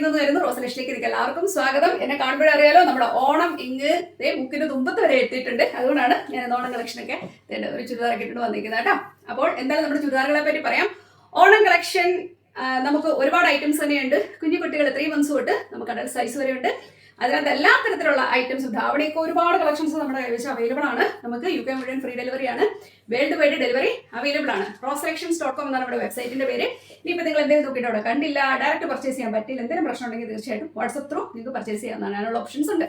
സുഖമായിരിക്കുന്നു വരുന്നു. റോസലക്ഷ്മിക്ക് എല്ലാവർക്കും സ്വാഗതം. എന്നെ കാണുമ്പോഴറിയാലോ നമ്മുടെ ഓണം ഇങ്ങ് ബുക്കിന്റെ തുമ്പത്ത് വരെ എത്തിയിട്ടുണ്ട്. അതുകൊണ്ടാണ് ഞാൻ ഓണം കളക്ഷനൊക്കെ ഒരു ചുരിദാറൊക്കെ ഇട്ടിട്ട് വന്നിരിക്കുന്നത് കേട്ടോ. അപ്പോൾ എന്തായാലും നമ്മുടെ ചുരിദാറുകളെ പറ്റി പറയാം. ഓണം കളക്ഷൻ നമുക്ക് ഒരുപാട് ഐറ്റംസ് തന്നെയുണ്ട്. കുഞ്ഞു കുട്ടികൾ 3 months തൊട്ട് നമുക്ക് അഡൽട്ട് സൈസ് വരെ ഉണ്ട്. അതിനകത്ത് എല്ലാ തരത്തിലുള്ള ഐറ്റംസ് ധാവണിയൊക്കെ ഒരുപാട് കളക്ഷൻസ് നമ്മുടെ കൈവശം അവൈലബിൾ ആണ്. നമുക്ക് UK മുഴുവൻ ഫ്രീ ഡെലിവറി ആണ്. വേൾഡ് വൈഡ് ഡെലിവറി അവൈലബിൾ ആണ്. roselections.com എന്നാണ് നമ്മുടെ വെബ്സൈറ്റിന്റെ പേര്. ഇനിയിപ്പോൾ നിങ്ങൾ എന്തെങ്കിലും നോക്കിയിട്ട് അവിടെ കണ്ടില്ല, ഡയറക്റ്റ് പർച്ചേസ് ചെയ്യാൻ പറ്റില്ല, എന്തെങ്കിലും പ്രശ്നം ഉണ്ടെങ്കിൽ തീർച്ചയായിട്ടും വാട്സപ്പ് ത്രൂ നിങ്ങൾക്ക് പർച്ചേസ് ചെയ്യാവുന്നതാണ്. അതിനുള്ള ഓപ്ഷൻസ് ഉണ്ട്.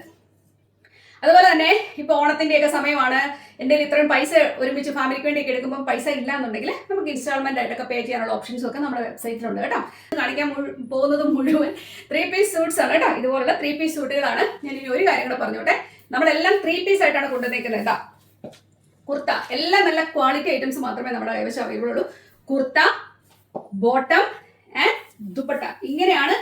അതുപോലെ തന്നെ ഇപ്പോൾ ഓണത്തിൻ്റെയൊക്കെ സമയമാണ്. എൻ്റെ ഇത്രയും പൈസ ഒരുമിച്ച് ഫാമിലിക്ക് വേണ്ടിയൊക്കെ എടുക്കുമ്പോൾ പൈസ ഇല്ല എന്നുണ്ടെങ്കിൽ നമുക്ക് ഇൻസ്റ്റാൾമെൻ്റ് ആയിട്ടൊക്കെ പേ ചെയ്യാനുള്ള ഓപ്ഷൻസും ഒക്കെ നമ്മുടെ വെബ്സൈറ്റിലുണ്ട് കേട്ടോ. കാണിക്കാൻ പോകുന്നത് മുഴുവൻ 3 piece സൂട്ട്സ് ആണ് കേട്ടോ. ഇതുപോലുള്ള 3 piece സൂട്ടുകളാണ്. ഞാൻ ഇനി ഒരു കാര്യം കൂടെ പറഞ്ഞോട്ടെ. നമ്മളെല്ലാം 3 piece ആയിട്ടാണ് കൊണ്ടുവന്നേക്കുന്നത് കേട്ടോ. കുർത്ത എല്ലാം നല്ല ക്വാളിറ്റി ഐറ്റംസ് മാത്രമേ നമ്മുടെ കൈവശം അവൈലബിൾ ഉള്ളൂ. കുർത്ത, ബോട്ടം ആൻഡ് ദുപ്പട്ട, ഇങ്ങനെയാണ്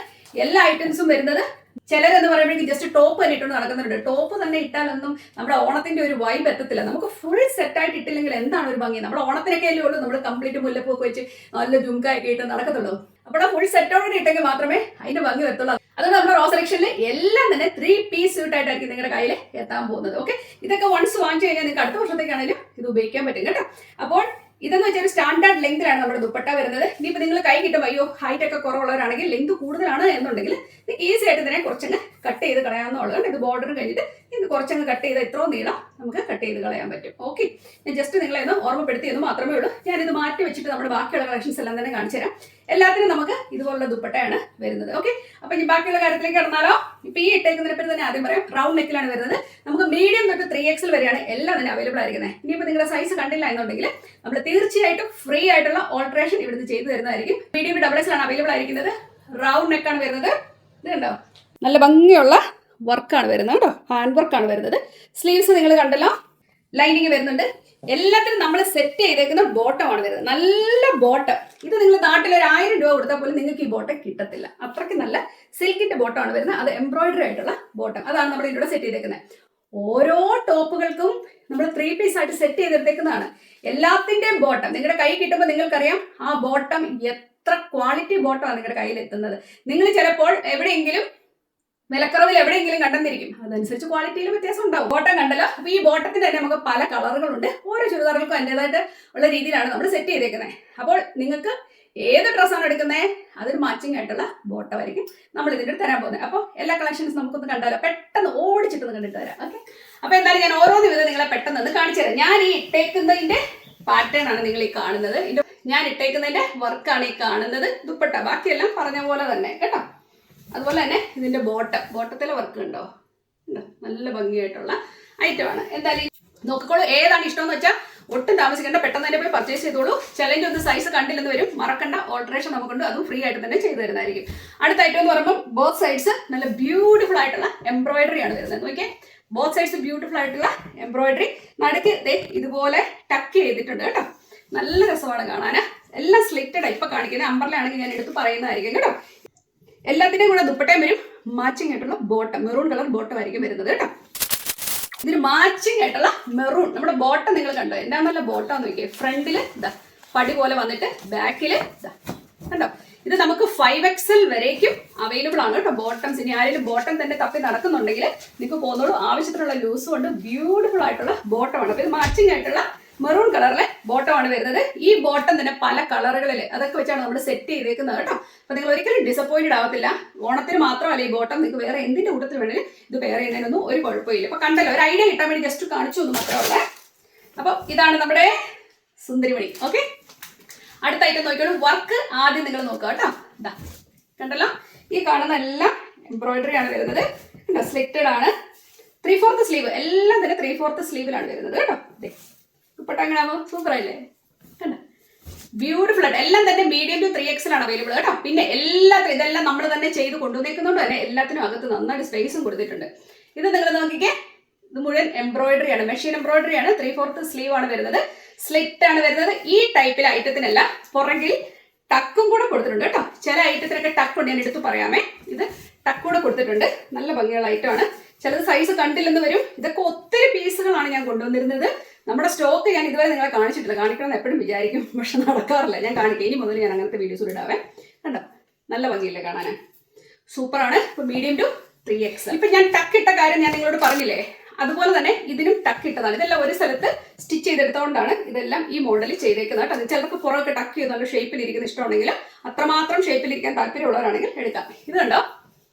എല്ലാ ഐറ്റംസും വരുന്നത്. ചിലരെന്ന് പറയുമ്പോഴേക്കും ജസ്റ്റ് ടോപ്പ് തന്നെ ഇട്ടുകൊണ്ട് നടക്കുന്നുണ്ട്. ടോപ്പ് തന്നെ ഇട്ടാലൊന്നും നമ്മുടെ ഓണത്തിന്റെ ഒരു വൈബ് എത്തത്തില്ല. നമുക്ക് ഫുൾ സെറ്റായിട്ട് ഇട്ടില്ലെങ്കിൽ എന്താണ് ഒരു ഭംഗി? നമ്മുടെ ഓണത്തിനൊക്കെ അല്ലേ ഉള്ളൂ നമ്മൾ കംപ്ലീറ്റ് മുല്ലപ്പൊക്കെ വെച്ച് നല്ല ജുംക്കായൊക്കെ ഇട്ട് നടക്കത്തുള്ളൂ. അപ്പോൾ ഫുൾ സെറ്റോടെ ഇട്ടെങ്കിൽ മാത്രമേ അതിന്റെ ഭംഗി എത്തുള്ളൂ. അതുകൊണ്ട് നമ്മുടെ റോസ് സെലക്ഷനിൽ എല്ലാം തന്നെ 3 piece സ്യൂട്ടായിട്ടായിരിക്കും നിങ്ങളുടെ കയ്യിൽ എത്താൻ പോകുന്നത്. ഓക്കെ, ഇതൊക്കെ വൺസ് വാങ്ങിച്ചു കഴിഞ്ഞാൽ നിങ്ങൾക്ക് അടുത്ത വർഷത്തേക്കാണെങ്കിലും ഇത് ഉപയോഗിക്കാൻ പറ്റും കേട്ടോ. അപ്പോൾ ഇതെന്ന് വെച്ചാൽ ഒരു സ്റ്റാൻഡേർഡ് ലെങ്തിലാണ് നമ്മുടെ ദുപ്പട്ട വരുന്നത്. ഇനിയിപ്പോൾ നിങ്ങൾ കൈ കിട്ടും അയ്യോ ഹൈറ്റ് ഒക്കെ കുറവുള്ളവരാണെങ്കിൽ ലെങ്ത് കൂടുതലാണ് എന്നുണ്ടെങ്കിൽ നിങ്ങൾക്ക് ഈസി ആയിട്ട് ഇതിനെ കുറച്ചങ്ങ് കട്ട് ചെയ്ത് കളയാവുന്നതാണ്. ഇത് ബോർഡർ കഴിഞ്ഞിട്ട് നിങ്ങൾക്ക് കുറച്ചങ്ങ് കട്ട് ചെയ്ത് എത്രയോ നീളം നമുക്ക് കട്ട് ചെയ്ത് കളയാൻ പറ്റും. ഓക്കെ, ഞാൻ ജസ്റ്റ് നിങ്ങളെ ഒന്ന് ഓർമ്മപ്പെടുത്തിയെന്ന് മാത്രമേ ഉള്ളൂ. ഞാനിത് മാറ്റി വെച്ചിട്ട് നമ്മുടെ ബാക്കിയുള്ള കളക്ഷൻസ് എല്ലാം തന്നെ കാണിച്ചു തരാം. എല്ലാത്തിനും നമുക്ക് ഇതുപോലുള്ള ദുപ്പട്ടയാണ് വരുന്നത്. ഓക്കെ, അപ്പൊ ഇനി ബാക്കിയുള്ള കാര്യത്തിലേക്ക് കടന്നാലോ. ഇപ്പൊ ഈ ഇട്ടേക്കുന്നതിനെ തന്നെ ആദ്യം പറയാം. റൗണ്ട് നെക്കിലാണ് വരുന്നത്. നമുക്ക് മീഡിയം തൊട്ട് 3XL വരെയാണ് എല്ലാം തന്നെ അവൈലബിൾ ആയിരിക്കുന്നത്. ഇനിയിപ്പോൾ നിങ്ങളുടെ സൈസ് കണ്ടില്ല എന്നുണ്ടെങ്കിൽ നമ്മൾ തീർച്ചയായിട്ടും ഫ്രീ ആയിട്ടുള്ള ഓൾട്രേഷൻ ഇവിടുന്ന് ചെയ്തു തരുന്നതായിരിക്കും. മീഡിയം XXL ആണ് അവൈലബിൾ ആയിരിക്കുന്നത്. റൗണ്ട് നെക്കാണ് വരുന്നത്. ഇത് കണ്ടോ, നല്ല ഭംഗിയുള്ള വർക്കാണ് വരുന്നത് കേട്ടോ. ഹാൻഡ് വർക്കാണ് വരുന്നത്. സ്ലീവ്സ് നിങ്ങൾ കണ്ടല്ലോ, ലൈനിങ് വരുന്നുണ്ട്. എല്ലാത്തിനും നമ്മൾ സെറ്റ് ചെയ്തേക്കുന്ന ബോട്ടമാണ് വരുന്നത്. നല്ല ബോട്ടം. ഇത് നിങ്ങൾ നാട്ടിൽ ഒരു 1000 രൂപ കൊടുത്താൽ പോലും നിങ്ങൾക്ക് ഈ ബോട്ടം കിട്ടത്തില്ല. അത്രയ്ക്ക് നല്ല സിൽക്കിന്റെ ബോട്ടമാണ് വരുന്നത്. അത് എംബ്രോയിഡറി ആയിട്ടുള്ള ബോട്ടം. അതാണ് നമ്മൾ ഇതിലൂടെ സെറ്റ് ചെയ്തേക്കുന്നത്. ഓരോ ടോപ്പുകൾക്കും നമ്മൾ 3 piece ആയിട്ട് സെറ്റ് ചെയ്തെടുത്തേക്കുന്നതാണ്. എല്ലാത്തിന്റെയും ബോട്ടം നിങ്ങളുടെ കൈ കിട്ടുമ്പോൾ നിങ്ങൾക്കറിയാം ആ ബോട്ടം എത്ര ക്വാളിറ്റി ബോട്ടമാണ് നിങ്ങളുടെ കയ്യിൽ എത്തുന്നത്. നിങ്ങൾ ചിലപ്പോൾ എവിടെയെങ്കിലും വിലക്കുറവിൽ എവിടെയെങ്കിലും കണ്ടെന്നിരിക്കും. അതനുസരിച്ച് ക്വാളിറ്റിയിൽ വ്യത്യാസം ഉണ്ടാവും. ബോട്ടം കണ്ടല്ലോ. അപ്പൊ ഈ ബോട്ടത്തിന് തന്നെ നമുക്ക് പല കളറുകളുണ്ട്. ഓരോ ചുരിദാറുകൾക്കും അതിൻ്റെതായിട്ട് ഉള്ള രീതിയിലാണ് നമ്മൾ സെറ്റ് ചെയ്തേക്കുന്നത്. അപ്പോൾ നിങ്ങൾക്ക് ഏത് ഡ്രസ്സാണ് എടുക്കുന്നത് അതിന് മാച്ചിങ് ആയിട്ടുള്ള ബോട്ടം ആയിരിക്കും നമ്മൾ ഇതിൻ്റെ തരാൻ പോകുന്നത്. അപ്പോൾ എല്ലാ കളക്ഷൻസ് നമുക്കൊന്ന് കണ്ടാലോ. പെട്ടെന്ന് ഓടിച്ചിട്ടൊന്ന് കണ്ടിട്ട് വരാം. ഓക്കെ, അപ്പൊ എന്തായാലും ഞാൻ ഓരോന്ന് വിധം നിങ്ങളെ പെട്ടെന്ന് കാണിച്ചു തരാം. ഞാൻ ഈ ഇട്ടേക്കുന്നതിന്റെ പാറ്റേൺ ആണ് നിങ്ങൾ ഈ കാണുന്നത്. ഞാൻ ഇട്ടേക്കുന്നതിന്റെ വർക്കാണ് ഈ കാണുന്നത്. ദുപ്പട്ട ബാക്കിയെല്ലാം പറഞ്ഞ പോലെ തന്നെ കേട്ടോ. അതുപോലെ തന്നെ ഇതിന്റെ ബോട്ടത്തിലെ വർക്ക് ഉണ്ടോ, നല്ല ഭംഗിയായിട്ടുള്ള ഐറ്റമാണ്. എന്തായാലും നോക്കിക്കോളൂ. ഏതാണ് ഇഷ്ടമെന്ന് വെച്ചാൽ ഒട്ടും താമസിക്കേണ്ട, പെട്ടെന്ന് തന്നെ പോയി പർച്ചേസ് ചെയ്തോളൂ. ചലഞ്ച് ഒന്ന് സൈസ് കണ്ടില്ലെന്ന് വരും, മറക്കണ്ട. ഓൾട്രേഷൻ നമുക്കുണ്ട്, അതും ഫ്രീ ആയിട്ട് തന്നെ ചെയ്തു തരുന്നതായിരിക്കും. അടുത്ത ഐറ്റം എന്ന് പറയുമ്പോൾ ബോത്ത് സൈഡ്സ് നല്ല ബ്യൂട്ടിഫുൾ ആയിട്ടുള്ള എംബ്രോയിഡറി ആണ് വരുന്നത്. നോക്കിയേ, ബോത്ത് സൈഡ്സ് ബ്യൂട്ടിഫുൾ ആയിട്ടുള്ള എംബ്രോയിഡറി. നടുക്ക് ഇതുപോലെ ടക്ക് ചെയ്തിട്ടുണ്ട് കേട്ടോ. നല്ല രസമാണ് കാണാൻ. എല്ലാം സ്ലിറ്റഡ് ഇപ്പൊ കാണിക്കുന്നത്. അമ്പർല ആണെങ്കിൽ ഞാൻ എടുത്ത് പറയുന്നതായിരിക്കും കേട്ടോ. എല്ലാത്തിൻ്റെയും കൂടെ ദുപ്പട്ടയും വരും. മാച്ചിങ് ആയിട്ടുള്ള ബോട്ടം, മെറൂൺ കളർ ബോട്ടം ആയിരിക്കും വരുന്നത് കേട്ടോ. ഇതിന് മാച്ചിങ് ആയിട്ടുള്ള മെറൂൺ നമ്മുടെ ബോട്ടം നിങ്ങൾ കണ്ടോ, എന്താ നല്ല ബോട്ടം നോക്കിയേ. ഫ്രണ്ടില് ഇതാ പടി പോലെ വന്നിട്ട് ബാക്കില് ഇതാ കണ്ടോ. ഇത് നമുക്ക് 5XL വരേക്കും അവൈലബിൾ ആണ് കേട്ടോ ബോട്ടംസ്. ഇനി ആരെങ്കിലും ബോട്ടം തന്നെ തപ്പി നടക്കുന്നുണ്ടെങ്കിൽ നിങ്ങൾക്ക് പോകുന്നോളൂ. ആവശ്യത്തിനുള്ള ലൂസും ഉണ്ട്. ബ്യൂട്ടിഫുൾ ആയിട്ടുള്ള ബോട്ടമാണ്. അപ്പൊ ഇത് മാച്ചിങ് ആയിട്ടുള്ള മെറൂൺ കളറിലെ ബോട്ടമാണ് വരുന്നത്. ഈ ബോട്ടം തന്നെ പല കളറുകളിൽ അതൊക്കെ വെച്ചാണ് നമ്മൾ സെറ്റ് ചെയ്തേക്കുന്നത് കേട്ടോ. അപ്പൊ നിങ്ങൾ ഒരിക്കലും ഡിസപ്പോയിന്റഡ് ആവത്തില്ല. ഓണത്തിന് മാത്രമല്ല ഈ ബോട്ടം, നിങ്ങൾക്ക് വേറെ എന്തിന്റെ കൂട്ടത്തിൽ വേണമെങ്കിലും ഇത് പെയർ ചെയ്യുന്നതിനൊന്നും ഒരു കുഴപ്പമില്ല. അപ്പൊ കണ്ടല്ലോ, ഒരു ഐഡിയ കിട്ടാൻ വേണ്ടി ജസ്റ്റ് കാണിച്ചു എന്ന് മാത്രമല്ല. അപ്പൊ ഇതാണ് നമ്മുടെ സുന്ദരിമണി. ഓക്കെ, അടുത്ത ഐറ്റം നോക്കിയോളൂ. വർക്ക് ആദ്യം നിങ്ങൾ നോക്കുക കേട്ടോ. ഇതാ കണ്ടല്ലോ, ഈ കാണുന്ന എല്ലാം എംബ്രോയിഡറി ആണ് വരുന്നത്. സ്ലിറ്റഡ് ആണ്. 3/4 സ്ലീവ്, എല്ലാം തന്നെ 3/4 സ്ലീവിലാണ് വരുന്നത് കേട്ടോ. ദുപ്പട്ട എങ്ങനെയാവോ, സൂപ്പർ ആയില്ലേ, കണ്ട ബ്യൂട്ടിഫുൾ ആയിട്ട്. എല്ലാം തന്നെ മീഡിയം ടു 3XL ആണ് അവൈലബിൾ കേട്ടോ. പിന്നെ ഇതെല്ലാം നമ്മൾ തന്നെ ചെയ്ത് കൊണ്ടുവന്നേക്കുന്നതുകൊണ്ട് തന്നെ എല്ലാത്തിനും അകത്ത് നന്നായിട്ട് സ്പേസും കൊടുത്തിട്ടുണ്ട്. ഇത് നിങ്ങൾ നോക്കിക്കേ, ഇത് മുഴുവൻ എംബ്രോയിഡറി ആണ്, മെഷീൻ എംബ്രോയിഡറി ആണ്. 3/4 സ്ലീവ് ആണ് വരുന്നത്. സ്ലിറ്റ് ആണ് വരുന്നത്. ഈ ടൈപ്പിലെ ഐറ്റത്തിനല്ല പുറകിൽ ടക്കും കൂടെ കൊടുത്തിട്ടുണ്ട് കേട്ടോ. ചില ഐറ്റത്തിനൊക്കെ ടക്കുണ്ട്, ഞാൻ എടുത്ത് പറയാമേ. ഇത് ടക്ക് കൂടെ കൊടുത്തിട്ടുണ്ട്. നല്ല ഭംഗിയുള്ള ഐറ്റമാണ്. ചിലത് സൈസ് കണ്ടില്ലെന്ന് വരും. ഇതൊക്കെ ഒത്തിരി പീസുകളാണ് ഞാൻ കൊണ്ടുവന്നിരുന്നത്. നമ്മുടെ സ്റ്റോക്ക് ഞാൻ ഇതുവരെ നിങ്ങളെ കാണിച്ചിട്ടില്ല. കാണിക്കണമെന്ന് എപ്പോഴും വിചാരിക്കും, പക്ഷെ നടക്കാറില്ല. ഞാൻ കാണിക്കാം. ഇനി മുതൽ ഞാൻ അങ്ങനത്തെ വീഡിയോസ് ഇടാവേ. കണ്ടോ, നല്ല ഭംഗിയില്ലേ കാണാൻ. സൂപ്പറാണ്. ഇപ്പൊ മീഡിയം ടു 3XL. ഇപ്പൊ ഞാൻ ടക്ക് ഇട്ട കാര്യം ഞാൻ നിങ്ങളോട് പറഞ്ഞില്ലേ, അതുപോലെ തന്നെ ഇതിനും ടക്ക് ഇട്ടതാണ്. ഇതെല്ലാം ഒരു സ്ഥലത്ത് സ്റ്റിച്ച് ചെയ്തെടുത്തോണ്ടാണ് ഇതെല്ലാം ഈ മോഡലിൽ ചെയ്തേക്കുന്നത് കേട്ടോ. ചിലർക്ക് പുറമൊക്കെ ടക്ക് ചെയ്ത് നല്ല ഷേപ്പിൽ ഇരിക്കുന്ന ഇഷ്ടമുണ്ടെങ്കിൽ, അത്രമാത്രം ഷേപ്പിലിരിക്കാൻ താല്പര്യമുള്ളവരാണെങ്കിൽ എടുക്കാം. ഇത് കണ്ടോ,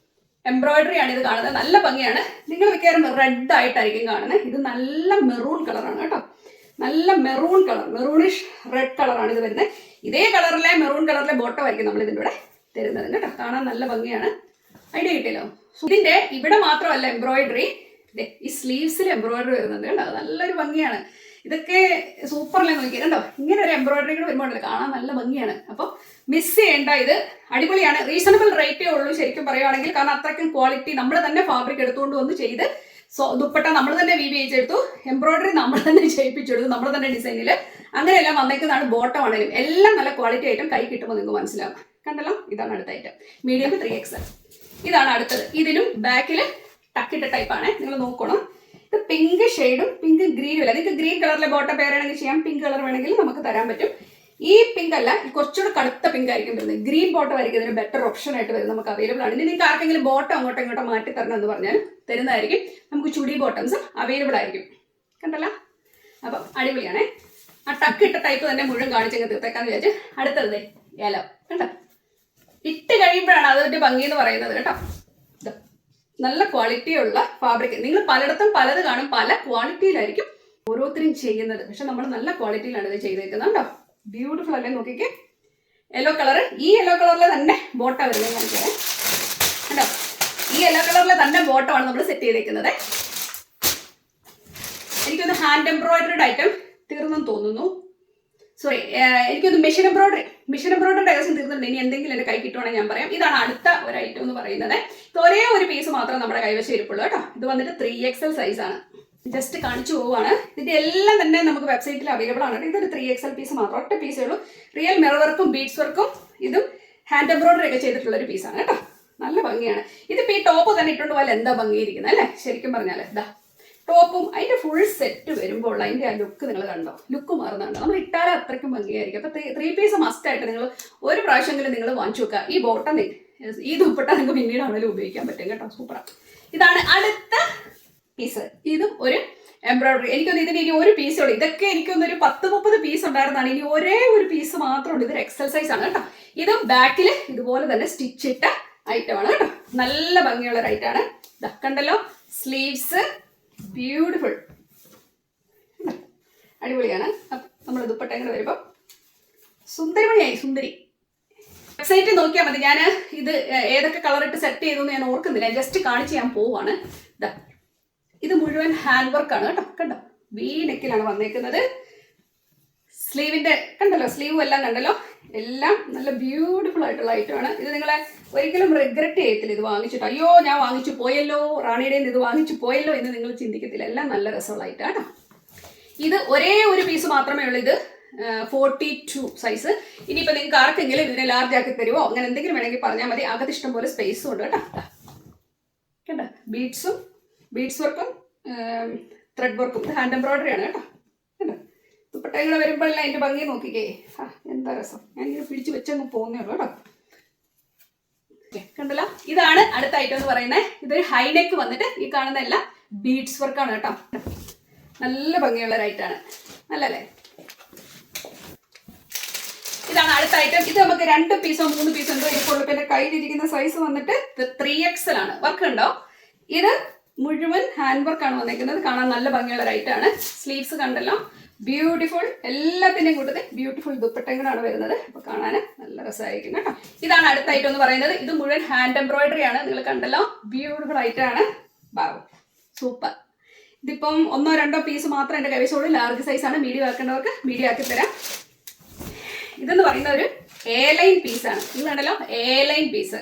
എംബ്രോയിഡറി ആണ് ഇത് കാണുന്നത്. നല്ല ഭംഗിയാണ്. നിങ്ങൾ മിക്കവാറും റെഡ് ആയിട്ടായിരിക്കും കാണുന്നത്. ഇത് നല്ല മെറൂൺ കളറാണ് കേട്ടോ. നല്ല മെറൂൺ കളർ, മെറൂണിഷ് റെഡ് കളറാണ് ഇത് വരുന്നത്. ഇതേ കളറിലെ മെറൂൺ കളറിലെ ബോട്ടം ആയിരിക്കും നമ്മൾ ഇതിൻ്റെ കൂടെ തരുന്നത് കേട്ടോ. കാണാൻ നല്ല ഭംഗിയാണ്. ഐഡിയ കിട്ടിയല്ലോ. ഇതിന്റെ ഇവിടെ മാത്രമല്ല എംബ്രോയിഡറി, ഈ സ്ലീവ്സിൽ എംബ്രോയിഡറി വരുന്നുണ്ട് കേട്ടോ. നല്ലൊരു ഭംഗിയാണ്. ഇതൊക്കെ സൂപ്പറല്ലേ നോക്കി കണ്ടോ. ഇങ്ങനെ ഒരു എംബ്രോയിഡറി കൂടെ വരുമ്പോൾ കാണാൻ നല്ല ഭംഗിയാണ്. അപ്പോൾ മിസ് ചെയ്യേണ്ട, ഇത് അടിപൊളിയാണ്. റീസണബിൾ റേറ്റേ ഉള്ളൂ ശരിക്കും പറയുവാണെങ്കിൽ. കാരണം അത്രയ്ക്കും ക്വാളിറ്റി, നമ്മൾ തന്നെ ഫാബ്രിക് എടുത്തുകൊണ്ട് വന്ന് ചെയ്ത്, ദുപ്പട്ട നമ്മൾ തന്നെ വീവ് ചെയ്തെടുത്തു, എംബ്രോയിഡറി നമ്മൾ തന്നെ ചെയ്യിപ്പിച്ചെടുത്തു, നമ്മൾ തന്നെ ഡിസൈനിൽ അങ്ങനെയെല്ലാം വന്നേക്കുന്നതാണ്. ബോട്ടം ആണെങ്കിലും എല്ലാം നല്ല ക്വാളിറ്റി ഐറ്റം കൈ കിട്ടുമ്പോൾ നിങ്ങൾക്ക് മനസ്സിലാവും. കണ്ടല്ലോ, ഇതാണ് അടുത്ത ഐറ്റം, മീഡിയം ടു 3XL. ഇതാണ് അടുത്തത്. ഇതിനും ബാക്കിൽ ടക്കിട്ട ടൈപ്പാണ്. നിങ്ങൾ നോക്കണം. ഇത് പിങ്ക് ഷെയ്ഡും പിങ്ക് ഗ്രീനും അല്ല. നിങ്ങൾക്ക് ഗ്രീൻ കളറിലെ ബോട്ടം പേരാണെങ്കിൽ ചെയ്യാം, പിങ്ക് കളർ വേണമെങ്കിൽ നമുക്ക് തരാൻ പറ്റും. ഈ പിങ്ക് അല്ല, കുറച്ചുകൂടെ കടുത്ത പിങ്ക് ആയിരിക്കും വരുന്നത്. ഗ്രീൻ ബോട്ടം ആയിരിക്കും ഇതിന് ബെറ്റർ ഓപ്ഷൻ ആയിട്ട് വരുന്നത്. നമുക്ക് അവൈലബിൾ ആണ്. ഇനി നിങ്ങൾക്ക് ആർക്കെങ്കിലും ബോട്ടം അങ്ങോട്ടോ ഇങ്ങോട്ടോ മാറ്റി തരണം എന്ന് പറഞ്ഞാൽ തരുന്നതായിരിക്കും. നമുക്ക് ചുടി ബോട്ടംസ് അവൈലബിൾ ആയിരിക്കും. കണ്ടല്ലോ, അപ്പം അടിപൊളിയാണേ. ആ ടക്കിട്ട ടൈപ്പ് തന്നെ മുഴുവൻ കാണിച്ചങ്ങ് തീർത്തേക്കാന്ന് വിചാരിച്ച്. അടുത്തത് യെല്ലോ. കണ്ടോ, ഇട്ട് കഴിയുമ്പോഴാണ് അതിന്റെ ഭംഗി എന്ന് പറയുന്നത് കേട്ടോ. നല്ല ക്വാളിറ്റിയുള്ള ഫാബ്രിക്. നിങ്ങൾ പലയിടത്തും പലത് കാണും, പല ക്വാളിറ്റിയിലായിരിക്കും ഓരോരുത്തരും ചെയ്യുന്നത്. പക്ഷെ നമ്മൾ നല്ല ക്വാളിറ്റിയിലാണ് ഇത് ചെയ്തേക്കുന്നത് കേട്ടോ. ബ്യൂട്ടിഫുൾ അല്ലേ, നോക്കിക്കേ. യെല്ലോ കളർ, ഈ യെല്ലോ കളറിലെ തന്നെ ബോട്ടം വരുന്നത് കാണിച്ചേ കേട്ടോ. ഈ യെല്ലോ കളറിലെ തന്നെ ബോട്ടമാണ് നമ്മൾ സെറ്റ് ചെയ്തേക്കുന്നത്. എനിക്കൊന്ന് ഹാൻഡ് എംബ്രോയിഡറിഡ് ഐറ്റം തീർന്നെന്ന് തോന്നുന്നു. സോറി, എനിക്കൊന്ന് മെഷീൻ എംബ്രോയിഡറിയുടെ ഏകദേശം തീർന്നിട്ടുണ്ട്. ഇനി എന്തെങ്കിലും എൻ്റെ കൈ കിട്ടുവാണെങ്കിൽ ഞാൻ പറയാം. ഇതാണ് അടുത്ത ഒരു ഐറ്റം എന്ന് പറയുന്നത്. ഒരേ ഒരു പീസ് മാത്രം നമ്മുടെ കൈവശം ഇരിപ്പുള്ളൂ കേട്ടോ. ഇത് വന്നിട്ട് 3XL സൈസാണ്. ജസ്റ്റ് കാണിച്ചു പോവാണ്. ഇതിന്റെ എല്ലാം തന്നെ നമുക്ക് വെബ്സൈറ്റിൽ അവൈലബിൾ ആണ്. ഇതൊരു 3XL പീസ് മാത്രം, ഒറ്റ പീസേ ഉള്ളൂ. റിയൽ മിറർ വർക്കും ബീഡ്സ് വർക്കും ഇതും ഹാൻഡ് എംബ്രോയിഡറി ഒക്കെ ചെയ്തിട്ടുള്ള ഒരു പീസാണ് കേട്ടോ. നല്ല ഭംഗിയാണ്. ഇതിപ്പോൾ ഈ ടോപ്പ് തന്നെ ഇട്ടുകൊണ്ട് പോലെ എന്താ ഭംഗിയിരിക്കുന്നത് അല്ലേ, ശരിക്കും പറഞ്ഞാൽ. ഇതാ ടോപ്പും അതിന്റെ ഫുൾ സെറ്റ് വരുമ്പോൾ അതിന്റെ ആ ലുക്ക് നിങ്ങൾ കണ്ടോ, ലുക്ക് മാറുന്നുണ്ടോ. നമ്മൾ ഇട്ടാലും അത്രയ്ക്കും ഭംഗിയായിരിക്കും. അപ്പൊ 3 പീസ് മസ്റ്റ് ആയിട്ട് നിങ്ങൾ ഒരു പ്രാവശ്യമെങ്കിലും നിങ്ങൾ വാങ്ങിച്ചു വെക്കുക. ഈ ബോട്ടം, ഈ ദുപ്പട്ട നിങ്ങൾക്ക് പിന്നീട് ആണെങ്കിലും ഉപയോഗിക്കാൻ പറ്റും കേട്ടോ. സൂപ്പറാണ്. ഇതാണ് അടുത്ത പീസ്. ഇതും ഒരു എംബ്രോയിഡറി. എനിക്കൊന്ന് ഇതിന് ഇനി ഒരു പീസേ ഉള്ളൂ. ഇതൊക്കെ എനിക്കൊന്നൊരു 10-30 പീസ് ഉണ്ടായിരുന്നതാണ്. ഇനി ഒരേ ഒരു പീസ് മാത്രമുണ്ട്. ഇതൊരു XL സൈസ് ആണ് കേട്ടോ. ഇതും ബാക്കിൽ ഇതുപോലെ തന്നെ സ്റ്റിച്ച് ഇട്ട ഐറ്റമാണ് കേട്ടോ. നല്ല ഭംഗിയുള്ള ഒരു ഐറ്റമാണ്. കണ്ടല്ലോ, സ്ലീവ്സ് ബ്യൂട്ടിഫുൾ, അടിപൊളിയാണ്. നമ്മൾ ദുപ്പട്ട ഇങ്ങനെ വരുമ്പോൾ സുന്ദരിമണിയായി, സുന്ദരി. വെബ്സൈറ്റിൽ നോക്കിയാൽ മതി. ഞാൻ ഇത് ഏതൊക്കെ കളർ ഇട്ട് സെറ്റ് ചെയ്തു എന്ന് ഞാൻ ഓർക്കുന്നില്ല, ജസ്റ്റ് കാണിച്ച് ഞാൻ പോവാണ്. ഇത് മുഴുവൻ ഹാൻഡ് വർക്കാണ് കേട്ടോ. കണ്ടോ, വി നെക്കിലാണ് വന്നേക്കുന്നത്. സ്ലീവിന്റെ കണ്ടല്ലോ, സ്ലീവും എല്ലാം കണ്ടല്ലോ, എല്ലാം നല്ല ബ്യൂട്ടിഫുൾ ആയിട്ടുള്ള ഐറ്റമാണ്. ഇത് നിങ്ങളെ ഒരിക്കലും റിഗ്രറ്റ് ചെയ്യത്തില്ല ഇത് വാങ്ങിച്ചിട്ട്. അയ്യോ ഞാൻ വാങ്ങിച്ചു പോയല്ലോ, റാണിയുടെ ഇത് വാങ്ങിച്ചു പോയല്ലോ എന്ന് നിങ്ങൾ ചിന്തിക്കത്തില്ല. എല്ലാം നല്ല രസമുള്ള ഐറ്റമാണ് കേട്ടോ. ഇത് ഒരേ ഒരു പീസ് മാത്രമേ ഉള്ളൂ. ഇത് 42 സൈസ്. ഇനിയിപ്പോൾ നിങ്ങൾക്ക് ആർക്കെങ്കിലും ഇതിനെ ലാർജ് ആക്കി തരുമോ അങ്ങനെ എന്തെങ്കിലും വേണമെങ്കിൽ പറഞ്ഞാൽ മതി. അകത്ത് ഇഷ്ടം പോലെ സ്പേസും ഉണ്ട് കേട്ടോ. കേട്ടോ, ബീഡ്സ് വർക്കും ത്രെഡ് വർക്കും. ഇത് ഹാൻഡ് എംബ്രോയിഡറി ആണ് കേട്ടോ. കേട്ടോ, ദുപ്പട്ടകളെ വരുമ്പോഴല്ല അതിന്റെ ഭംഗി നോക്കിക്കേ. എന്താ രസം. ഞാനിങ്ങനെ പിടിച്ചു വെച്ചങ്ങ് പോകുന്നേ ഉള്ളൂ കേട്ടോ. കണ്ടല്ലോ, ഇതാണ് അടുത്ത ഐറ്റം എന്ന് പറയുന്നത്. ഇതൊരു ഹൈനെക്ക് വന്നിട്ട് ഈ കാണുന്ന എല്ലാം ബീഡ്സ് വർക്കാണ് കേട്ടോ. നല്ല ഭംഗിയുള്ള ഒരു ഐറ്റാണ്. നല്ലല്ലേ. ഇതാണ് അടുത്ത ഐറ്റം. ഇത് നമുക്ക് 2 പീസോ 3 പീസോ എന്തോ ഇരിക്കുള്ളൂ. പിന്നെ കയ്യിലിരിക്കുന്ന സൈസ് വന്നിട്ട് 3XL ആണ്. വർക്ക് ഉണ്ടോ. ഇത് മുഴുവൻ ഹാൻഡ് വർക്കാണ് വന്നിരിക്കുന്നത്. കാണാൻ നല്ല ഭംഗിയുള്ള ഒരു ഐറ്റാണ്. സ്ലീവ്സ് കണ്ടല്ലോ, ബ്യൂട്ടിഫുൾ. എല്ലാത്തിൻ്റെയും കൂട്ടത്തിൽ ബ്യൂട്ടിഫുൾ ദുപ്പട്ടകളാണ് വരുന്നത്. അപ്പോൾ കാണാൻ നല്ല രസമായിരിക്കും കേട്ടോ. ഇതാണ് അടുത്ത ഐറ്റം എന്ന് പറയുന്നത്. ഇത് മുഴുവൻ ഹാൻഡ് എംബ്രോയിഡറി ആണ്. നിങ്ങൾ കണ്ടല്ലോ, ബ്യൂട്ടിഫുൾ ഐറ്റാണ്. Bough, super. ഇതിപ്പം 1-2 പീസ് മാത്രം എൻ്റെ കൈവശമുള്ളൂ. ലാർജ് സൈസാണ്. മീഡിയം ആക്കേണ്ടവർക്ക് മീഡിയം ആക്കി തരാം. ഇതെന്ന് പറയുന്ന ഒരു എ ലൈൻ പീസാണ്. നിങ്ങൾ കണ്ടല്ലോ, എ ലൈൻ പീസ്.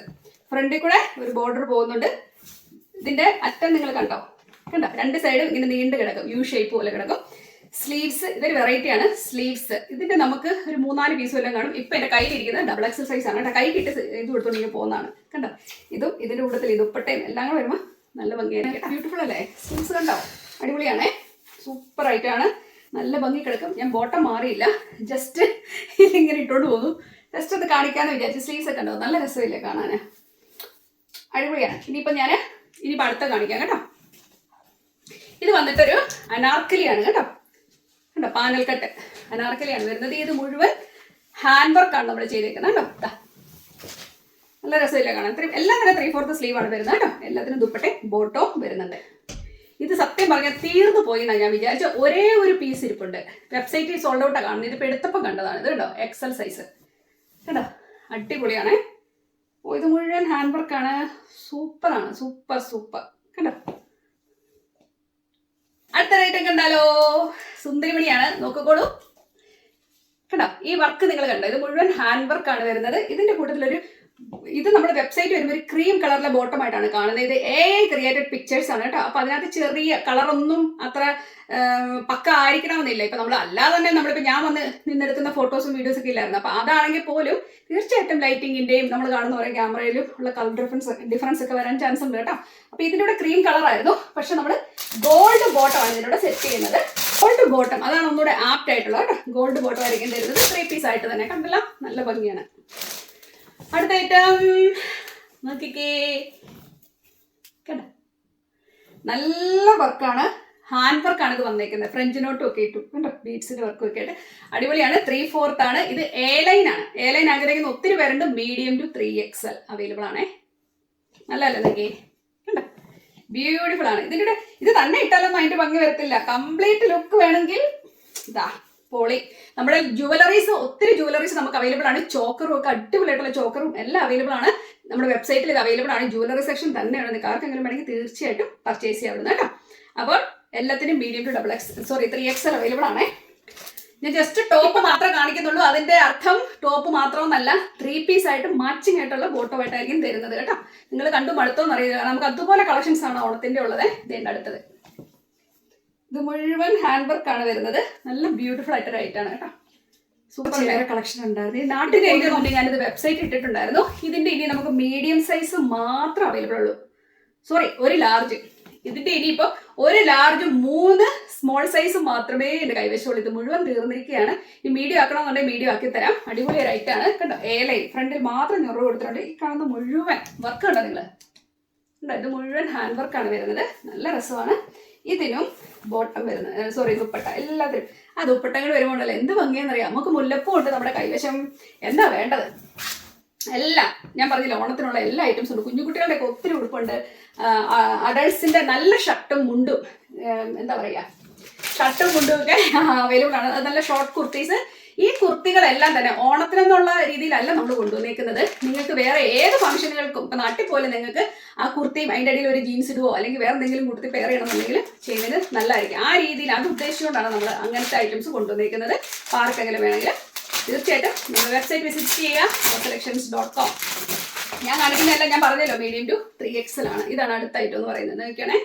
ഫ്രണ്ടിൽ കൂടെ ഒരു ബോർഡർ പോകുന്നുണ്ട്. ഇതിന്റെ അറ്റം നിങ്ങൾ കണ്ടോ, 2 സൈഡും ഇങ്ങനെ നീണ്ടു കിടക്കും, യു ഷേപ്പ് പോലെ കിടക്കും. സ്ലീവ്സ് ഇതൊരു വെറൈറ്റിയാണ്. സ്ലീവ്സ് ഇതിന്റെ നമുക്ക് ഒരു 3-4 പീസും എല്ലാം കാണും. ഇപ്പൊ എന്റെ കയ്യിലിരിക്കുന്നത് XXL സൈസ് ആണ് കേട്ടോ. കൈ കിട്ടി ഇത് കൊടുത്തോണ്ടെങ്കിൽ പോകുന്നതാണ്. കണ്ടോ, ഇതും ഇതിന്റെ കൂട്ടത്തിൽ ഇതുപ്പട്ടയും എല്ലാം കൂടെ വരുമ്പോൾ നല്ല ഭംഗിയാണ്. ബ്യൂട്ടിഫുൾ അല്ലേ. സ്ലീവ്സ് കണ്ടോ, അടിപൊളിയാണേ. സൂപ്പർ ആയിട്ടാണ്. നല്ല ഭംഗി കിടക്കും. ഞാൻ ബോട്ടം മാറിയില്ല, ജസ്റ്റ് ഇതിങ്ങനെ ഇട്ടോണ്ട് പോകുന്നു. ജസ്റ്റ് അത് കാണിക്കാന്ന് വിചാരിച്ചു. സ്ലീവ്സ് ഒക്കെ ഉണ്ടോ, നല്ല രസമില്ലേ കാണാന്. അടിപൊളിയാണ്. ഇനിയിപ്പോൾ അടുത്ത കാണിക്കാം കേട്ടോ. ഇത് വന്നിട്ടൊരു അനാർക്കലിയാണ് കേട്ടോ. കണ്ടോ, പാനൽ കട്ട് അനാർക്കലിയാണ് വരുന്നത്. ഇത് മുഴുവൻ ഹാൻഡ് വർക്കാണ് നമ്മൾ ചെയ്തേക്കുന്നത് കേട്ടോ. നല്ല രസമില്ല കാണാൻ. എല്ലാം തന്നെ 3/4 സ്ലീവ് ആണ് വരുന്നത് കേട്ടോ. എല്ലാത്തിനും ദുപ്പട്ടെ ബോട്ടോ വരുന്നുണ്ട്. ഇത് സത്യം പറഞ്ഞാൽ തീർന്നു പോയി എന്നാണ് ഞാൻ വിചാരിച്ച. ഒരേ ഒരു പീസ് ഇരിപ്പുണ്ട്. വെബ്സൈറ്റിൽ സോൾഡ് ഔട്ടാണ് കാണുന്നത്. ഇതിപ്പോൾ എടുത്തപ്പം കണ്ടതാണ്. ഇത് കേട്ടോ, XL സൈസ് കേട്ടോ. അടിപൊളിയാണ്. ഇത് മുഴുവൻ ഹാൻഡ് വർക്കാണ്. സൂപ്പറാണ്, സൂപ്പർ കണ്ടോ. അടുത്ത റേറ്റ് കണ്ടാലോ, സുന്ദരിമണിയാണ്. നോക്കിക്കോളൂ കണ്ടോ. ഈ വർക്ക് നിങ്ങൾ കണ്ടോ, ഇത് മുഴുവൻ ഹാൻഡ് വർക്കാണ് വരുന്നത്. ഇതിന്റെ കൂട്ടത്തിലൊരു ഇത് നമ്മുടെ വെബ്സൈറ്റ് വരുമ്പോൾ ഒരു ക്രീം കളറിലെ ബോട്ടം ആയിട്ടാണ് കാണുന്നത്. ഇത് AI ക്രിയേറ്റഡ് പിക്ചേഴ്സ് ആണ് കേട്ടോ. അപ്പൊ അതിനകത്ത് ചെറിയ കളറൊന്നും അത്ര പക്ക ആയിരിക്കണമെന്നില്ല. ഇപ്പൊ നമ്മൾ അല്ലാതെ തന്നെ നമ്മളിപ്പോ ഞാൻ വന്ന് നിന്നെടുക്കുന്ന ഫോട്ടോസും വീഡിയോസും ഒക്കെ ഇല്ലായിരുന്നു. അപ്പൊ അതാണെങ്കിൽ പോലും തീർച്ചയായിട്ടും ലൈറ്റിങ്ങിന്റെയും നമ്മൾ കാണുന്ന ഓരോ ക്യാമറയിലും ഉള്ള കളർ ഡിഫറൻസ് ഒക്കെ വരാൻ ചാൻസ് ഉണ്ട് കേട്ടോ. അപ്പൊ ഇതിന്റെ കൂടെ ക്രീം കളർ ആയിരുന്നു. പക്ഷെ നമ്മൾ ഗോൾഡ് ബോട്ടം ആണ് ഇതിലൂടെ സെറ്റ് ചെയ്യുന്നത്. ഗോൾഡ് ബോട്ടം അതാണ് ഒന്നുകൂടെ ആപ്റ്റ് ആയിട്ടുള്ളത് കേട്ടോ. ഗോൾഡ് ബോട്ടം ആയിരിക്കും തരുന്നത്. 3 പീസ് ആയിട്ട് തന്നെ കണ്ടല്ലോ, നല്ല ഭംഗിയാണ്. അടുത്ത ഐറ്റം നോക്കിക്കേ കേട്ടോ. നല്ല വർക്കാണ്, ഹാൻഡ് വർക്കാണ് ഇത് വന്നേക്കുന്നത്. ഫ്രഞ്ച് നോട്ടും ഒക്കെ ഇട്ടു കണ്ടോ, ബീഡ്സിന്റെ വർക്കും ഒക്കെ ആയിട്ട് അടിപൊളിയാണ്. 3/4 ആണ്. ഇത് A-line ആണ്. A-line ആഗ്രഹിക്കുന്ന ഒത്തിരി പേരുണ്ട്. മീഡിയം ടു 3XL അവൈലബിൾ ആണേ. നല്ലല്ലേ നോക്കി കണ്ടോ, ബ്യൂട്ടിഫുൾ ആണ്. ഇത് തന്നെ ഇട്ടാലൊന്നും അതിന്റെ ഭംഗി വരത്തില്ല. കംപ്ലീറ്റ് ലുക്ക് വേണമെങ്കിൽ ഇതാ പോളി. നമ്മുടെ ജുവലറീസ്, ഒത്തിരി ജുവലറീസ് നമുക്ക് അവൈലബിൾ ആണ്. ചോക്കറും ഒക്കെ അടിപൊളിയായിട്ടുള്ള ചോക്കറും എല്ലാം അവൈലബിൾ ആണ്. നമ്മുടെ വെബ്സൈറ്റിൽ ഇത് അവൈലബിൾ ആണ്. ജുവലറി സെക്ഷൻ തന്നെയാണ്. നിങ്ങൾക്ക് ആർക്കെങ്കിലും വേണമെങ്കിൽ തീർച്ചയായിട്ടും പർച്ചേസ് ചെയ്യാവുന്നത് കേട്ടോ. അപ്പോൾ എല്ലാത്തിനും മീഡിയം ടു 3XL അവൈലബിൾ ആണ്. ഞാൻ ജസ്റ്റ് ടോപ്പ് മാത്രമേ കാണിക്കുന്നുള്ളൂ. അതിന്റെ അർത്ഥം ടോപ്പ് മാത്രമൊന്നല്ല, 3 പീസ് ആയിട്ട് മാച്ചിങ് ആയിട്ടുള്ള ബോട്ടോ ആയിട്ടായിരിക്കും തരുന്നത് കേട്ടോ. നിങ്ങൾ കണ്ടു മടുത്തോന്ന് അറിയില്ല. നമുക്ക് അതുപോലെ കളക്ഷൻസ് ആണ് ഓണത്തിന്റെ ഉള്ളത്. ഇതിന്റെ അടുത്തത് ഇത് മുഴുവൻ ഹാൻഡ് വർക്ക് ആണ് വരുന്നത്. നല്ല ബ്യൂട്ടിഫുൾ ആയിട്ടൊരു ഐറ്റാണ് കേട്ടോ. സൂപ്പർ വേറെ കളക്ഷൻ ഉണ്ടായിരുന്നു. ഈ നാട്ടിൽ എനിക്ക് ഞാനിത് വെബ്സൈറ്റ് ഇട്ടിട്ടുണ്ടായിരുന്നു. ഇതിന്റെ ഇനി നമുക്ക് മീഡിയം സൈസ് മാത്രം അവൈലബിൾ ഉള്ളൂ. സോറി, ഒരു ലാർജ്. ഇതിന്റെ ഇനിയിപ്പോൾ ഒരു ലാർജ് 3 സ്മോൾ സൈസ് മാത്രമേ എന്റെ കൈവശമുള്ളൂ. ഇത് മുഴുവൻ തീർന്നിരിക്കുകയാണ്. ഈ മീഡിയം ആക്കണമെന്നുണ്ടെങ്കിൽ മീഡിയം ആക്കി തരാം. അടിപൊളി ഒരു ഐറ്റാണ് കേട്ടോ. A-line ഫ്രണ്ടിൽ മാത്രം ഞൊറ കൊടുത്തിട്ടുണ്ട്. ഈ കാണുന്ന മുഴുവൻ വർക്ക് ഉണ്ടോ നിങ്ങൾ? ഇത് മുഴുവൻ ഹാൻഡ് വർക്കാണ് വരുന്നത്. നല്ല രസമാണ്. ഇതിനും ബോട്ടം വരുന്നത്, സോറി ദുപ്പട്ട, എല്ലാത്തിനും ആ ദുപ്പട്ടങ്ങൾ വരുമ്പോണ്ടല്ലോ എന്ത് ഭംഗിയെന്നറിയാം. നമുക്ക് മുല്ലപ്പൂ ഉണ്ട് നമ്മുടെ കൈവശം. എന്താ വേണ്ടത്? എല്ലാം ഞാൻ പറഞ്ഞില്ല, ഓണത്തിനുള്ള എല്ലാ ഐറ്റംസും ഉണ്ട്. കുഞ്ഞുകുട്ടികളുടെ ഒക്കെ ഒത്തിരി ഉടുപ്പുണ്ട്. അഡൾട്ട്സിന്റെ നല്ല ഷർട്ടും മുണ്ടും, എന്താ പറയുക, ഷർട്ടും മുണ്ടും ഒക്കെ അവൈലബിൾ ആണ്. അത് നല്ല ഷോർട്ട് കുർത്തീസ്. ഈ കുർത്തികളെല്ലാം തന്നെ ഓണത്തിനെന്നുള്ള രീതിയിലല്ല നമ്മൾ കൊണ്ടുവന്നേക്കുന്നത്. നിങ്ങൾക്ക് വേറെ ഏത് ഫംഗ്ഷനുകൾക്കും ഇപ്പൊ നാട്ടിൽ പോലെ നിങ്ങൾക്ക് ആ കുർത്തിയും അതിൻ്റെ അടിയിൽ ഒരു ജീൻസ് ഇടുവോ അല്ലെങ്കിൽ വേറെ എന്തെങ്കിലും കുർത്തി പെയർ ചെയ്യണമെന്നുണ്ടെങ്കിൽ ചെയ്യുന്നത് നല്ലതായിരിക്കും. ആ രീതിയിൽ അത് ഉദ്ദേശിച്ചുകൊണ്ടാണ് നമ്മൾ അങ്ങനത്തെ ഐറ്റംസ് കൊണ്ടുവന്നേക്കുന്നത്. ആർക്കെങ്കിലും വേണമെങ്കിൽ തീർച്ചയായിട്ടും നിങ്ങൾ വെബ്സൈറ്റ് വിസിറ്റ് ചെയ്യുക, selections.com. ഞാൻ കാണിക്കുന്നതെല്ലാം ഞാൻ പറഞ്ഞല്ലോ മീഡിയം ടു 3XL ആണ്. ഇതാണ് അടുത്ത ഐറ്റം എന്ന് പറയുന്നത്. നോക്കിയാണേ,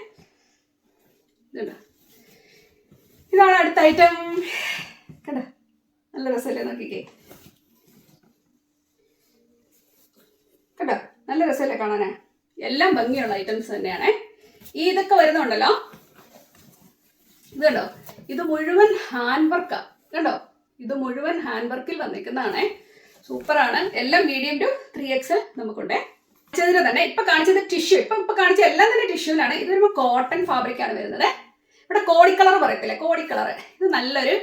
ഇതാണ് അടുത്ത ഐറ്റം കണ്ടോ. നല്ല രസമല്ലേ നോക്കിക്കേ കേട്ടോ. നല്ല രസമല്ലേ കാണാനേ. എല്ലാം ഭംഗിയുള്ള ഐറ്റംസ് തന്നെയാണ്. ഇതൊക്കെ വരുന്നുണ്ടല്ലോ, ഇത് കണ്ടോ, ഇത് മുഴുവൻ ഹാൻഡ് വർക്കാ കണ്ടോ. ഇത് മുഴുവൻ ഹാൻഡ് വർക്കിൽ വന്നിരിക്കുന്നതാണേ. സൂപ്പറാണ്. എല്ലാം മീഡിയം ടു 3XL നമുക്കുണ്ട്. കാണിച്ചതിന് തന്നെ ഇപ്പൊ കാണിച്ചത് ടിഷ്യൂ, ഇപ്പൊ കാണിച്ച എല്ലാം തന്നെ ടിഷ്യൂലാണ്. ഇത് വരുമ്പോൾ കോട്ടൺ ഫാബ്രിക് ആണ് വരുന്നത്. ഇവിടെ കോടി കളർ പറയത്തില്ലേ, കോടി കളർ. ഇത് നല്ലൊരു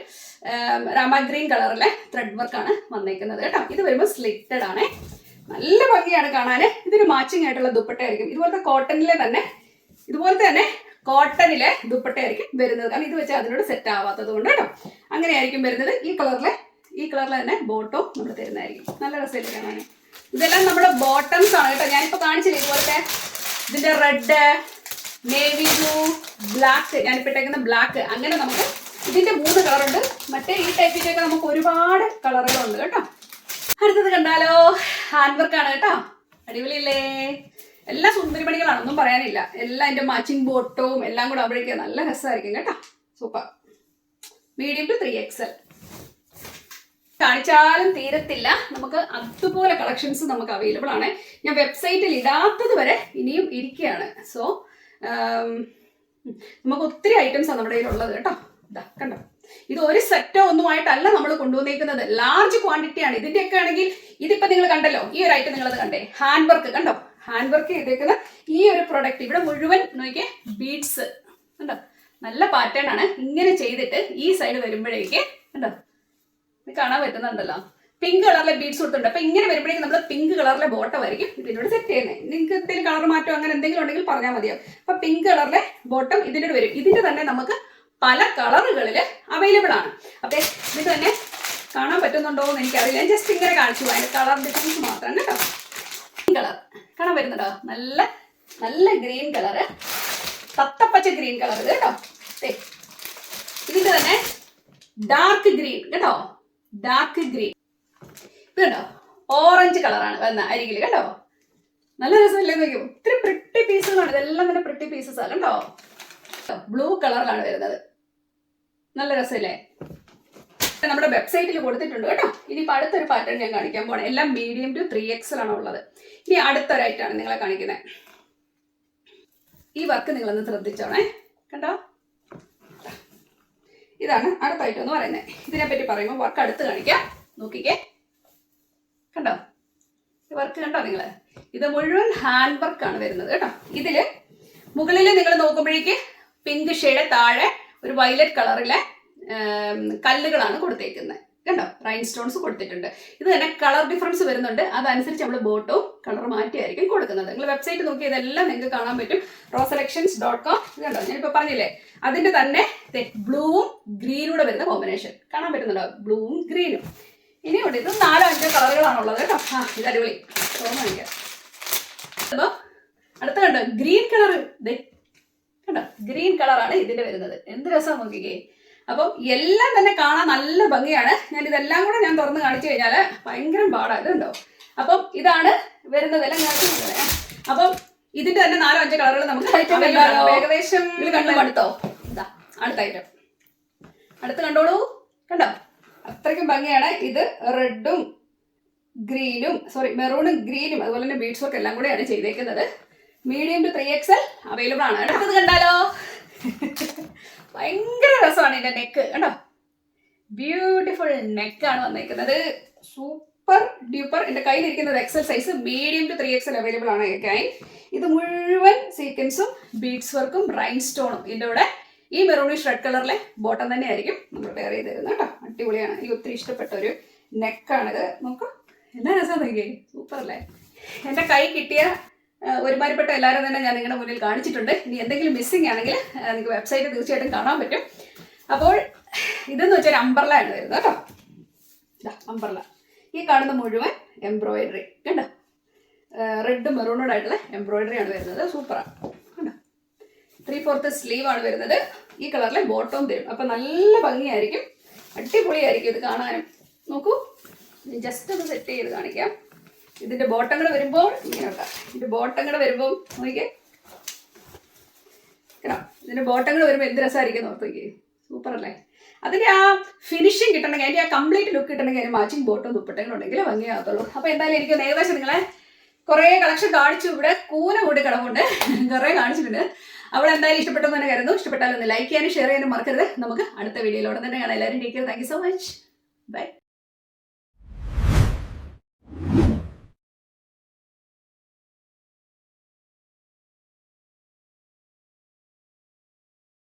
രാമ ഗ്രീൻ കളറിലെ ത്രെഡ് വർക്കാണ് വന്നേക്കുന്നത് കേട്ടോ. ഇത് വരുമ്പോൾ സ്ലിറ്റഡ് ആണ്. നല്ല ഭംഗിയാണ് കാണാൻ. ഇതൊരു മാച്ചിങ് ആയിട്ടുള്ള ദുപ്പട്ടയായിരിക്കും. ഇതുപോലത്തെ കോട്ടണിലെ തന്നെ കോട്ടണിലെ ദുപ്പട്ടയായിരിക്കും വരുന്നത്. കാരണം ഇത് വെച്ചാൽ അതിനോട് സെറ്റ് ആവാത്തത് കൊണ്ട് കേട്ടോ. അങ്ങനെയായിരിക്കും വരുന്നത്. ഈ കളറിൽ തന്നെ ബോട്ടോ നമ്മൾ തരുന്നതായിരിക്കും. നല്ല രസമായിട്ട് കാണാൻ. ഇതെല്ലാം നമ്മുടെ ബോട്ടംസ് ആണ് കേട്ടോ. ഞാനിപ്പോൾ കാണിച്ചില്ല ഇതുപോലത്തെ ഇതിന്റെ റെഡ്, നേവി ബ്ലൂ, ബ്ലാക്ക്, ഞാനിപ്പോൾ ഇട്ടേക്കുന്ന ബ്ലാക്ക്, അങ്ങനെ നമുക്ക് ഇതിന്റെ 3 കളറുണ്ട്. മറ്റേ ഈ ടൈപ്പിലേക്ക് നമുക്ക് ഒരുപാട് കളറുകളുണ്ട് കേട്ടോ. അടുത്തത് കണ്ടാലോ, ഹാൻഡ് വർക്കാണ് കേട്ടോ. അടിപൊളിയല്ലേ. എല്ലാ സുന്ദരിമണികളാണ്, ഒന്നും പറയാനില്ല. എല്ലാം അതിന്റെ മാച്ചിങ് ബോട്ടവും എല്ലാം കൂടെ ആവുമ്പോഴേക്കും നല്ല രസമായിരിക്കും കേട്ടോ. സൂപ്പർ. Medium to 3XL. കാണിച്ചാലും തീരത്തില്ല. നമുക്ക് അതുപോലെ കളക്ഷൻസ് നമുക്ക് അവൈലബിൾ ആണ്. ഞാൻ വെബ്സൈറ്റിൽ ഇടാത്തത് വരെ ഇനിയും ഇരിക്കുകയാണ്. സോ നമുക്ക് ഒത്തിരി ഐറ്റംസ് ആണ് നമ്മുടെ കയ്യിലുള്ളത് കേട്ടോ. ഇതാ കണ്ടോ, ഇത് ഒരു സെറ്റോ ഒന്നുമായിട്ടല്ല നമ്മൾ കൊണ്ടുവന്നേക്കുന്നത്. ലാർജ് ക്വാണ്ടിറ്റി ആണ്. ഇതിന്റെയൊക്കെ ആണെങ്കിൽ ഇതിപ്പോ നിങ്ങൾ കണ്ടല്ലോ, ഈ ഒരു ഐറ്റം നിങ്ങളത് കണ്ടേ, ഹാൻഡ് വർക്ക് കണ്ടോ, ഹാൻഡ് വർക്ക് ചെയ്തേക്കുന്ന ഈ ഒരു പ്രൊഡക്റ്റ് ഇവിടെ മുഴുവൻ നോക്കിയേ ബീഡ്സ് കണ്ടോ, നല്ല പാറ്റേൺ ആണ്. ഇങ്ങനെ ചെയ്തിട്ട് ഈ സൈഡ് വരുമ്പോഴേക്ക് കണ്ടോ, ഇത് കാണാൻ പറ്റുന്നുണ്ടല്ലോ, പിങ്ക് കളറിലെ ബീഡ്സ് കൊടുത്തിട്ടുണ്ട്. അപ്പൊ ഇങ്ങനെ വരുമ്പോഴേക്കും നമ്മൾ പിങ്ക് കളറിലെ ബോട്ടം ആയിരിക്കും ഇതിനോട് സെറ്റ് ചെയ്യുന്നത്. നിങ്ങൾക്ക് എന്തെങ്കിലും കളർ മാറ്റം അങ്ങനെ എന്തെങ്കിലും ഉണ്ടെങ്കിൽ പറഞ്ഞാൽ മതിയാവും. അപ്പൊ പിങ്ക് കളറിലെ ബോട്ടം ഇതിനോട് വരും. ഇതിന്റെ തന്നെ നമുക്ക് പല കളറുകളിൽ അവൈലബിൾ ആണ്. അപ്പൊ ഇത് തന്നെ കാണാൻ പറ്റുന്നുണ്ടോ എന്ന് എനിക്കറിയില്ല, ഞാൻ ജസ്റ്റ് ഇങ്ങനെ കാണിച്ചു അതിന്റെ കളർ ഡിഫറൻസ് മാത്രം കേട്ടോ. കളർ കാണാൻ വരുന്നുണ്ടോ, നല്ല നല്ല ഗ്രീൻ കളറ്, തത്തപ്പച്ച ഗ്രീൻ കളർ കേട്ടോ. ഇതിന്റെ തന്നെ ഡാർക്ക് ഗ്രീൻ കേട്ടോ, ഡാർക്ക് ഗ്രീൻ. ഇത് കണ്ടോ, ഓറഞ്ച് കളറാണ് വന്ന അരികിൽ കണ്ടോ, നല്ല രസമല്ലേ നോക്കിയോ. ഒത്തിരി പ്രിട്ടി പീസുകളാണ്, ഇതെല്ലാം തന്നെ പ്രിട്ടി പീസസ് ആണ് കണ്ടോ. ബ്ലൂ കളറിലാണ് വരുന്നത്, നല്ല രസമല്ലേ. നമ്മുടെ വെബ്സൈറ്റിൽ കൊടുത്തിട്ടുണ്ട് കേട്ടോ. ഇനിയിപ്പോൾ അടുത്തൊരു പാറ്റേൺ ഞാൻ കാണിക്കാൻ പോണേ. എല്ലാം മീഡിയം ടു 3XL ആണ് ഉള്ളത്. ഇനി അടുത്തൊരായിട്ടാണ് നിങ്ങളെ കാണിക്കുന്നത്. ഈ വർക്ക് നിങ്ങളൊന്ന് ശ്രദ്ധിച്ചോണേ കണ്ടോ. ഇതാണ് അടുത്തായിട്ട് എന്ന് പറയുന്നത്. ഇതിനെപ്പറ്റി പറയുമ്പോൾ വർക്ക് അടുത്ത് കാണിക്കാം, നോക്കിക്കേ കണ്ടോ. ഈ വർക്ക് കണ്ടോ നിങ്ങള്, ഇത് മുഴുവൻ ഹാൻഡ് വർക്കാണ് വരുന്നത് കേട്ടോ. ഇതില് മുകളിൽ നിങ്ങൾ നോക്കുമ്പോഴേക്ക് പിങ്ക് ഷെയ്ഡ്, താഴെ ഒരു വയലറ്റ് കളറിലെ കല്ലുകളാണ് കൊടുത്തേക്കുന്നത് കണ്ടോ. റൈൻ സ്റ്റോൺസ് കൊടുത്തിട്ടുണ്ട്. ഇത് തന്നെ കളർ ഡിഫറൻസ് വരുന്നുണ്ട്, അതനുസരിച്ച് നമ്മൾ ബോട്ടവും കളർ മാറ്റിയായിരിക്കും കൊടുക്കുന്നത്. നിങ്ങൾ വെബ്സൈറ്റ് നോക്കി ഇതെല്ലാം നിങ്ങൾക്ക് കാണാൻ പറ്റും, roseselections.com. ഇത് കണ്ടോ, ഞാനിപ്പോൾ പറഞ്ഞില്ലേ അതിന്റെ തന്നെ ബ്ലൂവും ഗ്രീനൂടെ വരുന്ന കോമ്പിനേഷൻ കാണാൻ പറ്റുന്നുണ്ടോ, ബ്ലൂവും ഗ്രീനും. ഇനി ഉണ്ട് ഇത് 4-5 കളറുകളാണുള്ളത് കേട്ടോ. ഇത് അടിപൊളി തോന്നിക്കാം. അപ്പോൾ അടുത്ത കണ്ടോ ഗ്രീൻ കളർ, കണ്ടോ ഗ്രീൻ കളറാണ് ഇതിന്റെ വരുന്നത്. എന്ത് രസമാണ് നോക്കിക്കേ. അപ്പം എല്ലാം തന്നെ കാണാൻ നല്ല ഭംഗിയാണ്. ഞാൻ ഇതെല്ലാം കൂടെ ഞാൻ തുറന്ന് കാണിച്ചു കഴിഞ്ഞാൽ ഭയങ്കര പാടാണ്. ഇതുണ്ടോ, അപ്പം ഇതാണ് വരുന്നത് എല്ലാം കാണിച്ചു. അപ്പം ഇതിന്റെ തന്നെ 4-5 കളറുകൾ നമുക്ക് ഏകദേശം കണ്ടു അടുത്തോ. ഇതാ അടുത്ത ഐറ്റം, അടുത്ത് കണ്ടോളൂ കണ്ടോ, അത്രയ്ക്കും ഭംഗിയാണ്. ഇത് റെഡും ഗ്രീനും മെറൂണും ഗ്രീനും അതുപോലെ തന്നെ ബീഡ്സ് ഒക്കെ എല്ലാം കൂടെയാണ് ചെയ്തേക്കുന്നത്. മീഡിയം ടു 3XL അവൈലബിൾ ആണ്. അടുത്തത് കണ്ടാലോ, ഭയങ്കര രസമാണ് ഇതിന്റെ നെക്ക് കണ്ടോ, ബ്യൂട്ടിഫുൾ നെക്കാണ് വന്നേക്കുന്നത്, സൂപ്പർ ഡ്യൂപ്പർ. എന്റെ കയ്യിലിരിക്കുന്നത് XL size, medium to 3XL available ആണ് ഒക്കെ. ഇത് മുഴുവൻ സീക്വൻസും ബീഡ്സ് വർക്കും റൈൻ സ്റ്റോണും ഇതിന്റെ കൂടെ ഈ മെറൂണിഷ് റെഡ് കളറിലെ ബോട്ടം തന്നെ ആയിരിക്കും നമ്മൾ വെയർ ചെയ്ത് തരുന്നത് കേട്ടോ. അടിപൊളിയാണ്, എനിക്ക് ഒത്തിരി ഇഷ്ടപ്പെട്ട ഒരു നെക്കാണിത്. നോക്കൂ എന്നാ രസം നോക്കിയേ, സൂപ്പർ അല്ലേ. എൻ്റെ കൈ കിട്ടിയ ഒരുമാതിരിപ്പെട്ട എല്ലാവരും തന്നെ ഞാൻ നിങ്ങളുടെ മുന്നിൽ കാണിച്ചിട്ടുണ്ട്. ഇനി എന്തെങ്കിലും മിസ്സിംഗ് ആണെങ്കിൽ നിങ്ങൾക്ക് വെബ്സൈറ്റ് തീർച്ചയായിട്ടും കാണാൻ പറ്റും. അപ്പോൾ ഇതെന്ന് വെച്ചാൽ ഒരു അംബ്രലയാണ് വരുന്നത് കേട്ടോ. അംബ്രല ഈ കാണുന്ന മുഴുവൻ എംബ്രോയിഡറി കണ്ടോ, റെഡ് മെറൂണോടായിട്ടുള്ള എംബ്രോയിഡറി ആണ് വരുന്നത്. സൂപ്പറാണ് കണ്ടോ. 3/4 സ്ലീവ് ആണ് വരുന്നത്. ഈ കളറിലെ ബോട്ടവും തരും. അപ്പം നല്ല ഭംഗിയായിരിക്കും, അടിപൊളിയായിരിക്കും ഇത് കാണാനും. നോക്കൂ, ജസ്റ്റ് ഒന്ന് സെറ്റ് ചെയ്ത് കാണിക്കാം. ഇതിന്റെ ബോട്ടങ്ങൾ വരുമ്പോൾ ഇങ്ങനെയുണ്ട്. ഇതിന്റെ ബോട്ടങ്ങൾ വരുമ്പോൾ നോക്കിക്കേ, ഇതിന്റെ ബോട്ടങ്ങൾ വരുമ്പോൾ എന്ത് രസമായിരിക്കും നോക്കിക്കേ, സൂപ്പർ അല്ലേ. അതിന്റെ ആ ഫിനിഷിങ് കിട്ടണമെങ്കിൽ, അതിന്റെ ആ കംപ്ലീറ്റ് ലുക്ക് കിട്ടണമെങ്കിൽ അതിന് മാച്ചിങ് ബോട്ടും ദുപ്പട്ടകളുണ്ടെങ്കിൽ ഭംഗിയാകത്തുള്ളൂ. അപ്പോൾ എന്തായാലും എനിക്ക് ഏകദേശം നിങ്ങളെ കുറേ കളക്ഷൻ കാണിച്ചു. ഇവിടെ കൂന കൂടി കിടപ്പുണ്ട്, കുറേ കാണിച്ചിട്ടുണ്ട്. അവൾ എന്തായാലും ഇഷ്ടപ്പെട്ടെന്ന് തന്നെ കരുതുന്നു. ഇഷ്ടപ്പെട്ടാലൊന്ന് ലൈക്ക് ചെയ്യാനും ഷെയർ ചെയ്യാനും മറക്കരുത്. നമുക്ക് അടുത്ത വീഡിയോയിലോടെ തന്നെ കാണാം. എല്ലാവരും take care. Thank you so much. By.